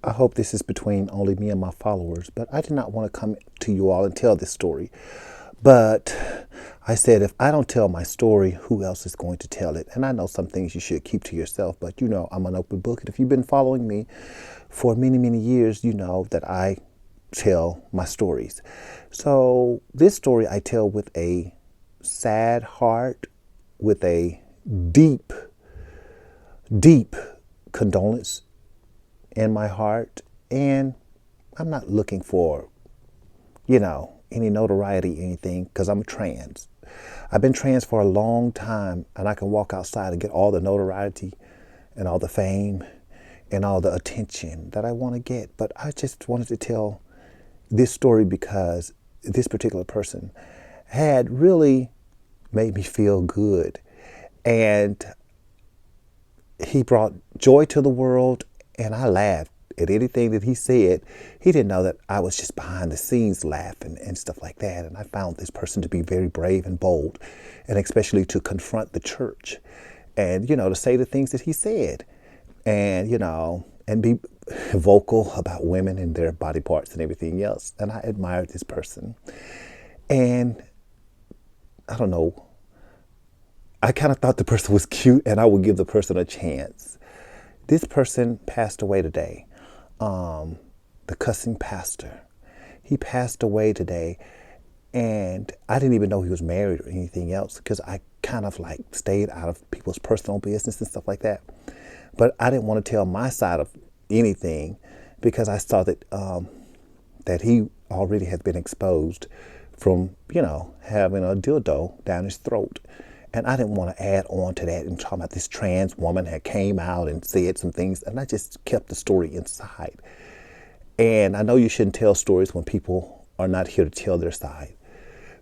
I hope this is between only me and my followers, but I did not want to come to you all and tell this story. But I said, if I don't tell my story, who else is going to tell it? And I know some things you should keep to yourself, but you know, I'm an open book. And if you've been following me for many, many years, you know that I tell my stories. So this story I tell with a sad heart, with a deep, deep condolence in my heart. And I'm not looking for, any notoriety, anything, because I'm trans. I've been trans for a long time, and I can walk outside and get all the notoriety and all the fame and all the attention that I want to get. But I just wanted to tell this story because this particular person had really made me feel good. And he brought joy to the world, and I laughed at anything that he said. He didn't know that I was just behind the scenes laughing and stuff like that. And I found this person to be very brave and bold, and especially to confront the church and, to say the things that he said and, and be vocal about women and their body parts and everything else. And I admired this person. And I don't know, I kind of thought the person was cute and I would give the person a chance. This person passed away today. The cussing pastor. He passed away today, and I didn't even know he was married or anything else because I kind of stayed out of people's personal business and stuff like that. But I didn't want to tell my side of anything because I saw that that he already had been exposed from, having a dildo down his throat. And I didn't want to add on to that and talk about this trans woman had came out and said some things. And I just kept the story inside. And I know you shouldn't tell stories when people are not here to tell their side.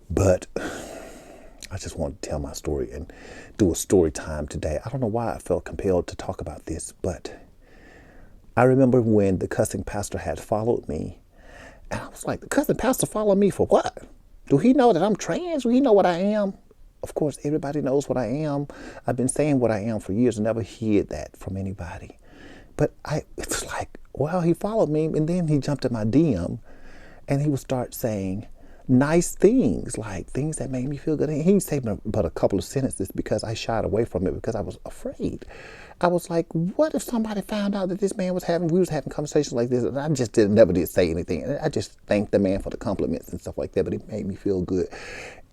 But I just want to tell my story and do a story time today. I don't know why I felt compelled to talk about this, but I remember when the cussing pastor had followed me. And I was like, the cussing pastor followed me for what? Do he know that I'm trans? Do he know what I am? Of course, everybody knows what I am. I've been saying what I am for years and never hid that from anybody. But it's like, well, he followed me, and then he jumped in my DM, and he would start saying nice things, like things that made me feel good. And he didn't say but a couple of sentences because I shied away from it because I was afraid. I was like, what if somebody found out that we was having conversations like this, and I just never did say anything. And I just thanked the man for the compliments and stuff like that, but it made me feel good.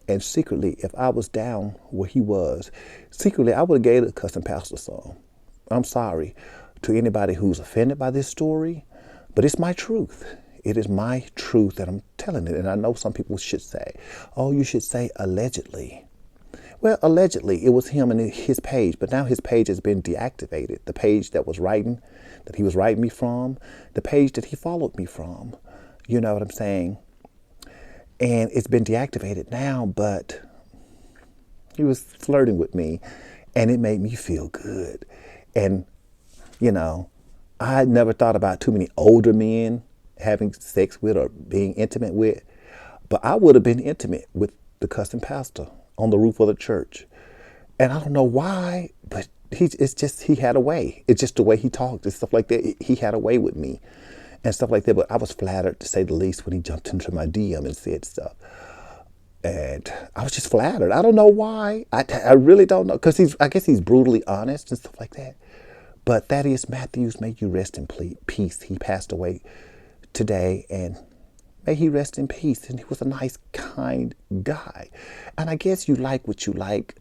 And secretly, if I was down where he was, secretly I would have gave the cussing pastor some. I'm sorry to anybody who's offended by this story, but it's my truth. It is my truth that I'm telling it. And I know some people should say, oh, you should say allegedly. Well, allegedly, it was him and his page, but now his page has been deactivated. The page that he was writing me from, the page that he followed me from. You know what I'm saying? And it's been deactivated now, but he was flirting with me, and it made me feel good. And, I had never thought about too many older men having sex with or being intimate with, but I would have been intimate with the cussing pastor on the roof of the church. And I don't know why, but he had a way. It's just the way he talked and stuff like that. He had a way with me and stuff like that. But I was flattered, to say the least, when he jumped into my DM and said stuff. And I was just flattered. I don't know why. I really don't know. Because I guess he's brutally honest and stuff like that. But Thaddeus Matthews, may you rest in peace. He passed away today, and may he rest in peace. And he was a nice, kind guy. And I guess you like what you like,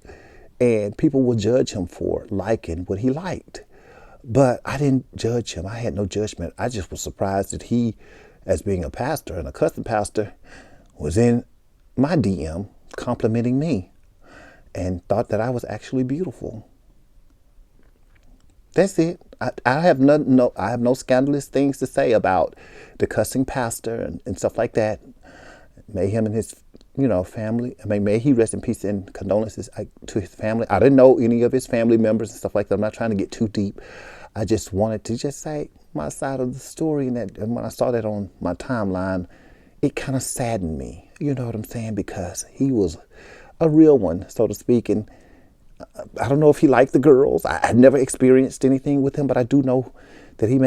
and people will judge him for liking what he liked. But I didn't judge him. I had no judgment. I just was surprised that he, as being a pastor and a cussing pastor, was in my DM complimenting me and thought that I was actually beautiful. That's it. I have no scandalous things to say about the cussing pastor and stuff like that. May him and his, family. May he rest in peace, and condolences to his family. I didn't know any of his family members and stuff like that. I'm not trying to get too deep. I just wanted to just say my side of the story, and when I saw that on my timeline, it kind of saddened me. You know what I'm saying? Because he was a real one, so to speak, and I don't know if he liked the girls. I never experienced anything with him, but I do know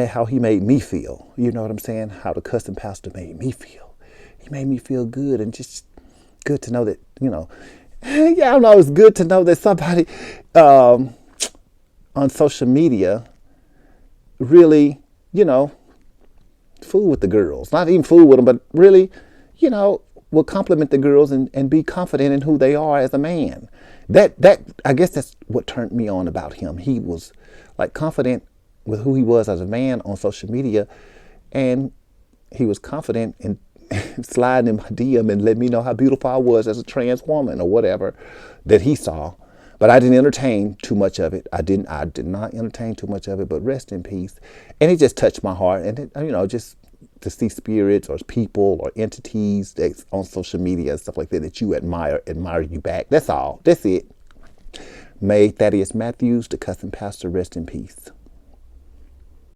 how he made me feel. You know what I'm saying? How the cussing pastor made me feel. He made me feel good, and just good to know that, yeah, I don't know. It's good to know that somebody on social media really, fool with the girls. Not even fool with them, but really, will compliment the girls and be confident in who they are as a man. That I guess that's what turned me on about him. He was like confident with who he was as a man on social media, and he was confident in sliding in my DM and let me know how beautiful I was as a trans woman or whatever that he saw. But I didn't entertain too much of it. I did not entertain too much of it, but rest in peace. And it just touched my heart. And it, just to see spirits or people or entities that's on social media and stuff like that you admire you back. That's all. That's it. May Thaddeus Matthews, the cussing pastor, rest in peace.